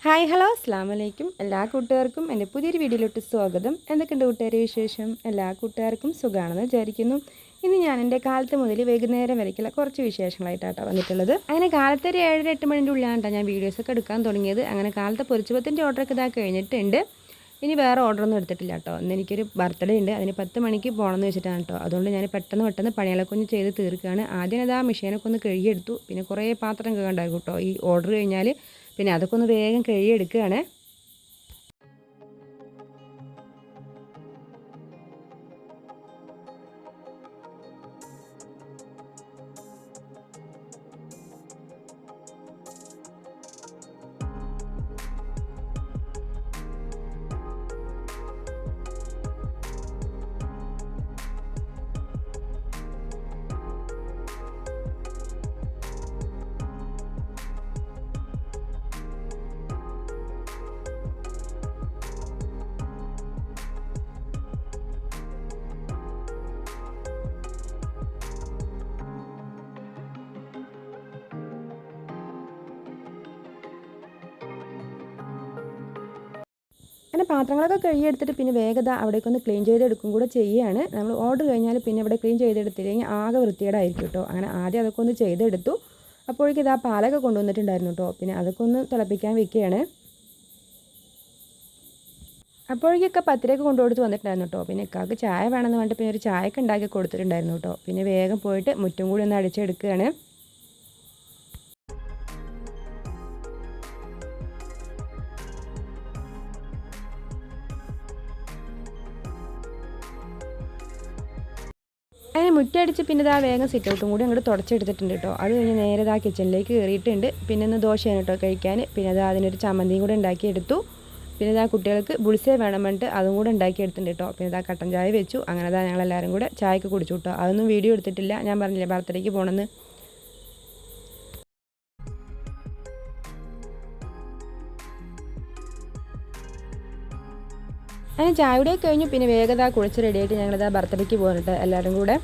Hi hello അസ്സാം വലൈക്കും എല്ലാ കൂട്ടുകാർക്കും എൻ്റെ പുതിയൊരു വീഡിയോയിലോട്ട് സ്വാഗതം. എന്തൊക്കെയുണ്ട് കൂട്ടുകാരെ വിശേഷം? എല്ലാ കൂട്ടുകാർക്കും സുഖമാണെന്ന് വിചാരിക്കുന്നു. ഇന്ന് ഞാൻ എൻ്റെ കാലത്ത് മുതൽ വൈകുന്നേരം വരയ്ക്കുള്ള കുറച്ച് വിശേഷങ്ങളായിട്ടാണ് വന്നിട്ടുള്ളത്. അങ്ങനെ കാലത്ത് ഒരു 7-8 മണിൻ്റെ ഉള്ളിലാണ് ഞാൻ വീഡിയോസൊക്കെ എടുക്കാൻ തുടങ്ങിയത്. അങ്ങനെ കാലത്തെ പൊരിച്ചുപത്തിൻ്റെ ഓർഡറൊക്കെ ഇതാ കഴിഞ്ഞിട്ടുണ്ട്. ഇനി വേറെ ഓർഡറൊന്നും എടുത്തിട്ടില്ല കേട്ടോ. ഇന്ന് എനിക്കൊരു ബർത്ത്ഡേ ഉണ്ട്, അതിന് 10 മണിക്ക് പോകണമെന്ന് വെച്ചിട്ടാണ് കേട്ടോ. അതുകൊണ്ട് ഞാൻ പെട്ടെന്ന് പണികളൊക്കെ ഒന്ന് ചെയ്ത് തീർക്കുകയാണ്. ആദ്യം അത് ആ മെഷീനൊക്കെ ഒന്ന് കഴുകിയെടുത്തു. പിന്നെ കുറേ പാത്രം കഴുകണ്ടായിരുന്നു കേട്ടോ ഈ ഓർഡർ കഴിഞ്ഞാൽ. പിന്നെ അതൊക്കെ ഒന്ന് വേഗം കഴുകിയെടുക്കുകയാണ്. അങ്ങനെ പാത്രങ്ങളൊക്കെ കഴുകിയെടുത്തിട്ട് പിന്നെ വേഗത അവിടേക്കൊന്ന് ക്ലീൻ ചെയ്തെടുക്കും കൂടെ ചെയ്യുകയാണ്. നമ്മൾ ഓർഡർ കഴിഞ്ഞാൽ പിന്നെ ഇവിടെ ക്ലീൻ ചെയ്തെടുത്തില്ലെങ്കിൽ ആകെ വൃത്തികേടായിരിക്കും കേട്ടോ. അങ്ങനെ ആദ്യം അതൊക്കെ ഒന്ന് ചെയ്തെടുത്തു. അപ്പോഴേക്കും ഇതാ പാലൊക്കെ കൊണ്ടുവന്നിട്ടുണ്ടായിരുന്നു കേട്ടോ. പിന്നെ അതൊക്കെ ഒന്ന് തിളപ്പിക്കാൻ വെക്കുകയാണ്. അപ്പോഴേക്കൊക്കെ പത്തിരിയൊക്കെ കൊണ്ടുകൊടുത്ത് വന്നിട്ടുണ്ടായിരുന്നു കേട്ടോ. പിന്നെ ഇക്കാക്ക് ചായ വേണമെന്ന് പറഞ്ഞിട്ട് പിന്നെ ഒരു ചായയൊക്കെ ഉണ്ടാക്കി കൊടുത്തിട്ടുണ്ടായിരുന്നു കേട്ടോ. പിന്നെ വേഗം പോയിട്ട് മുറ്റും കൂടി ഒന്ന് അടിച്ചെടുക്കുകയാണ്. അങ്ങനെ മുറ്റടിച്ച് പിന്നെ ഇതാ വേഗം സിറ്റ് ഔട്ടും കൂടി അങ്ങോട്ട് തുടച്ചെടുത്തിട്ടുണ്ട് കേട്ടോ. അത് കഴിഞ്ഞ് നേരെ ഇതാ കിച്ചണിലേക്ക് കയറിയിട്ടുണ്ട്. പിന്നെ ഒന്ന് ദോശയാണ് കേട്ടോ കഴിക്കാൻ. പിന്നെ അതാ അതിനൊരു ചമ്മന്തിയും കൂടെ ഉണ്ടാക്കിയെടുത്തു. പിന്നെ ഇതാ കുട്ടികൾക്ക് ബുൾസേ വേണം പറഞ്ഞിട്ട് അതും കൂടെ ഉണ്ടാക്കിയെടുത്തിട്ടുണ്ട് കേട്ടോ. പിന്നെ ഇതാ കട്ടൻ ചായ വെച്ചു. അങ്ങനെ ഇതാ ഞങ്ങളെല്ലാവരും കൂടെ ചായക്ക് കുടിച്ചു കേട്ടോ. അതൊന്നും വീഡിയോ എടുത്തിട്ടില്ല, ഞാൻ പറഞ്ഞില്ലേ ബർത്ത്ഡേക്ക് പോകണമെന്ന്. അങ്ങനെ ചായയുടെ കഴിഞ്ഞു. പിന്നെ വേഗത കുളിച്ച് റെഡിയായിട്ട് ഞങ്ങളിതാ ബർത്ത്ഡേക്ക് പോകുന്നുണ്ട് എല്ലാവരും കൂടെ.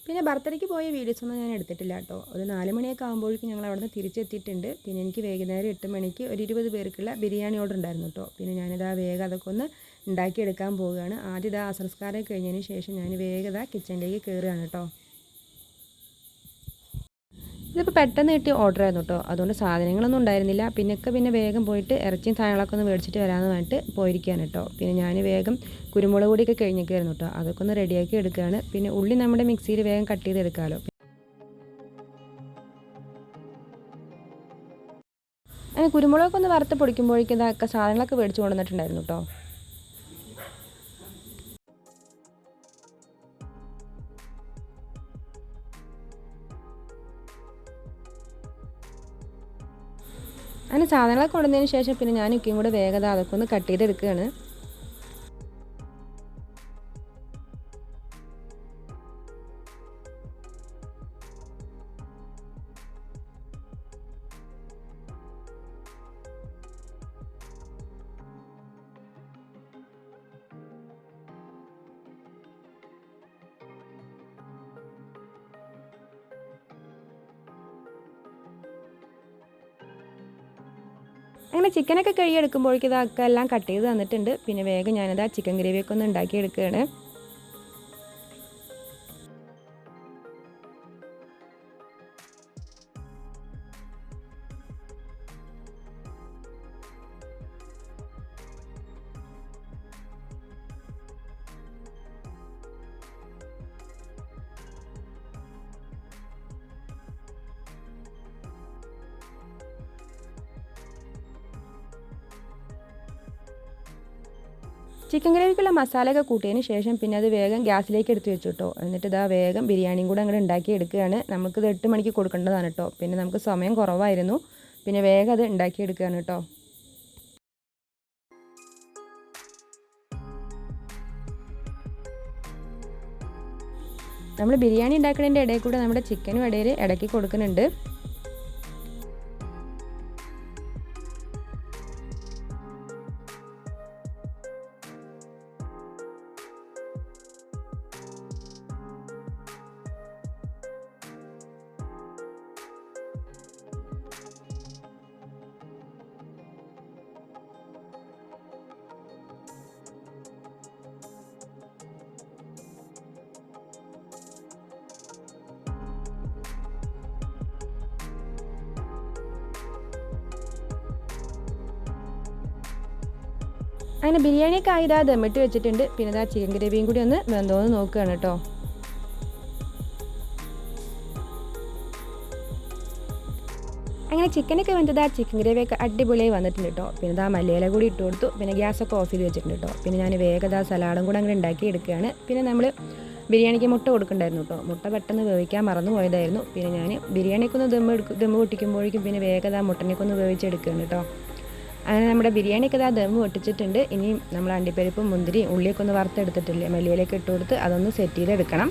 പിന്നെ ബർത്ത്ഡേക്ക് പോയ വീഡിയോസൊന്നും ഞാൻ എടുത്തിട്ടില്ല കേട്ടോ. ഒരു 4 മണിയൊക്കെ ആകുമ്പോഴേക്കും ഞങ്ങൾ അവിടെ നിന്ന് തിരിച്ചെത്തിയിട്ടുണ്ട്. പിന്നെ എനിക്ക് വൈകുന്നേരം 8 മണിക്ക് ഒരു 20 പേർക്കുള്ള ബിരിയാണി ഓർഡർ ഉണ്ടായിരുന്നു കേട്ടോ. പിന്നെ ഞാനിതാ വേഗം അതൊക്കെ ഒന്ന് ഉണ്ടാക്കിയെടുക്കാൻ പോവുകയാണ്. ആദ്യം ഇതാ അസംസ്കാരം കഴിഞ്ഞതിന് ശേഷം ഞാൻ വേഗം കിച്ചണിലേക്ക് കയറുകയാണ് കേട്ടോ. ഇതിപ്പോൾ പെട്ടെന്ന് കിട്ടിയ ഓർഡർ ആയിരുന്നു കേട്ടോ. അതുകൊണ്ട് സാധനങ്ങളൊന്നും ഉണ്ടായിരുന്നില്ല. പിന്നെ വേഗം പോയിട്ട് ഇറച്ചിയും സാധനങ്ങളൊക്കെ ഒന്ന് മേടിച്ചിട്ട് വരാമെന്ന് പറഞ്ഞിട്ട് പോയിരിക്കുകയാണ് കേട്ടോ. പിന്നെ ഞാൻ വേഗം കുരുമുളക് പൊടിയൊക്കെ കഴിഞ്ഞൊക്കെയായിരുന്നു കേട്ടോ. അതൊക്കെ ഒന്ന് റെഡിയാക്കി എടുക്കുകയാണ്. പിന്നെ ഉള്ളി നമ്മുടെ മിക്സിയിൽ വേഗം കട്ട് ചെയ്തെടുക്കാമല്ലോ. അങ്ങനെ കുരുമുളകൊക്കെ ഒന്ന് വറുത്ത് പൊടിക്കുമ്പോഴേക്കും ഇതൊക്കെ സാധനങ്ങളൊക്കെ മേടിച്ച് കൊണ്ടുവന്നിട്ടുണ്ടായിരുന്നു കേട്ടോ. അങ്ങനെ സാധനങ്ങളൊക്കെ കൊണ്ടുവന്നതിന് ശേഷം പിന്നെ ഞാൻ ഉക്കയും കൂടെ വേഗത അതൊക്കെ ഒന്ന് കട്ട് ചെയ്തെടുക്കുകയാണ്. അങ്ങനെ ചിക്കനൊക്കെ കഴുകിയെടുക്കുമ്പോഴേക്കും ഇതൊക്കെ എല്ലാം കട്ട് ചെയ്ത് തന്നിട്ടുണ്ട്. പിന്നെ വേഗം ഞാനിതാ ചിക്കൻ ഗ്രേവിയൊക്കെ ഒന്ന് ഉണ്ടാക്കിയെടുക്കുകയാണ്. ചിക്കൻ ഗ്രേവിക്കുള്ള മസാലയൊക്കെ കൂട്ടിയതിന് ശേഷം പിന്നെ അത് വേഗം ഗ്യാസിലേക്ക് എടുത്ത് വെച്ചു കേട്ടോ. എന്നിട്ട് ഇതാ വേഗം ബിരിയാണിയും കൂടെ അങ്ങോട്ട് ഉണ്ടാക്കി എടുക്കുകയാണ്. നമുക്കിത് 8 മണിക്ക് കൊടുക്കേണ്ടതാണ് കേട്ടോ. പിന്നെ നമുക്ക് സമയം കുറവായിരുന്നു. പിന്നെ വേഗം അത് ഉണ്ടാക്കിയെടുക്കുകയാണ് കേട്ടോ. നമ്മൾ ബിരിയാണി ഉണ്ടാക്കുന്നതിൻ്റെ ഇടയിൽ കൂടെ നമ്മുടെ ചിക്കനും ഇടയിൽ ഇടയ്ക്ക് കൊടുക്കുന്നുണ്ട്. അങ്ങനെ ബിരിയാണിയൊക്കെ ആയിതാ ദമ്മിട്ട് വെച്ചിട്ടുണ്ട്. പിന്നെ ഇതാ ചിക്കൻ ഗ്രേവിയും കൂടി ഒന്ന് വെന്തോന്ന് നോക്കുകയാണ് കേട്ടോ. അങ്ങനെ ചിക്കനൊക്കെ വെന്തത് ചിക്കൻ ഗ്രേവിയൊക്കെ അടിപൊളിയായി വന്നിട്ടുണ്ട് കേട്ടോ. പിന്നെ ഇതാ മല്ലിയില കൂടി ഇട്ട് കൊടുത്തു. പിന്നെ ഗ്യാസൊക്കെ ഓഫ് ചെയ്ത് വെച്ചിട്ടുണ്ട് കേട്ടോ. പിന്നെ ഞാൻ വേഗം സലാഡും കൂടെ അങ്ങനെ ഉണ്ടാക്കി എടുക്കുകയാണ്. പിന്നെ നമ്മൾ ബിരിയാണിക്ക് മുട്ട കൊടുക്കണ്ടായിരുന്നു കേട്ടോ. മുട്ട പെട്ടെന്ന് വേവിക്കാൻ മറന്നു പോയതായിരുന്നു. പിന്നെ ഞാൻ ബിരിയാണിയൊക്കെ ഒന്ന് ദമ്മ് പൊട്ടിക്കുമ്പോഴേക്കും പിന്നെ വേഗം മുട്ടനെയൊക്കെ ഒന്ന് വേവിച്ചെടുക്കുകയാണ് കേട്ടോ. അങ്ങനെ നമ്മുടെ ബിരിയാണിയൊക്കെ ദമ്മ് പൊട്ടിച്ചിട്ടുണ്ട്. ഇനി നമ്മൾ അണ്ടിപ്പരിപ്പും മുന്തിരി ഉള്ളിയൊക്കെ ഒന്ന് വറുത്തെടുത്തിട്ടില്ലേ, മല്ലിയിലൊക്കെ ഇട്ട് കൊടുത്ത് അതൊന്ന് സെറ്റ് ചെയ്തെടുക്കണം.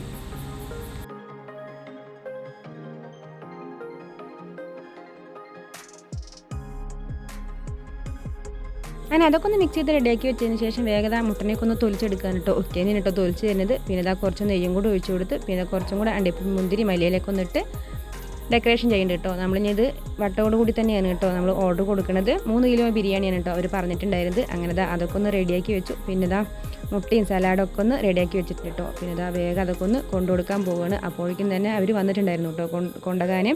അങ്ങനെ അതൊക്കെ ഒന്ന് മിക്സ് ചെയ്ത് റെഡിയാക്കി വെച്ചതിന് ശേഷം വേഗത മുട്ടനെയൊക്കെ ഒന്ന് തൊലിച്ചെടുക്കാൻ കേട്ടോ. ഒറ്റേനെ കേട്ടോ തൊലിച്ച് തരുന്നത്. പിന്നെ ഇതാ കുറച്ച് നെയ്യും കൂടെ ഒഴിച്ചു കൊടുത്ത് പിന്നെ കുറച്ചും കൂടെ അണ്ടിപ്പരിപ്പ് മുന്തിരി മല്ലിയിലൊക്കെ ഒന്ന് ഇട്ട് ഡെക്കറേഷൻ ചെയ്യുന്നുണ്ട് കേട്ടോ. നമ്മളിനി ഇത് വട്ടോട് കൂടി തന്നെയാണ് കേട്ടോ നമ്മൾ ഓർഡർ കൊടുക്കുന്നത്. 3 കിലോ ബിരിയാണിയാണ് കേട്ടോ അവർ പറഞ്ഞിട്ടുണ്ടായിരുന്നത്. അങ്ങനെ അതൊക്കെ ഒന്ന് റെഡിയാക്കി വെച്ചു. പിന്നെ ഇതാ മുട്ടയും സലാഡൊക്കെ ഒന്ന് റെഡിയാക്കി വെച്ചിട്ടുണ്ട് കേട്ടോ. പിന്നെ ഇതാ വേഗം അതൊക്കെ ഒന്ന് കൊണ്ടുകൊടുക്കാൻ പോവുകയാണ്. അപ്പോഴേക്കും തന്നെ അവർ വന്നിട്ടുണ്ടായിരുന്നു കേട്ടോ കൊണ്ടുപോകാൻ.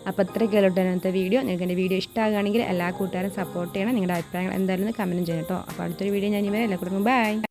അപ്പോൾ ഇത്രയൊക്കെ ഇന്നത്തെ വീഡിയോ. നിങ്ങൾക്ക് എൻ്റെ വീഡിയോ ഇഷ്ടമാകുകയാണെങ്കിൽ എല്ലാ കൂട്ടുകാരും സപ്പോർട്ട് ചെയ്യണം. നിങ്ങളുടെ അഭിപ്രായങ്ങൾ എന്തായാലും കമൻറ്റ് ചെയ്യണം കേട്ടോ. അപ്പോൾ അടുത്തൊരു വീഡിയോ ഞാൻ ഇവരെ എല്ലാ കൂട്ടുകാർക്കും ബൈ.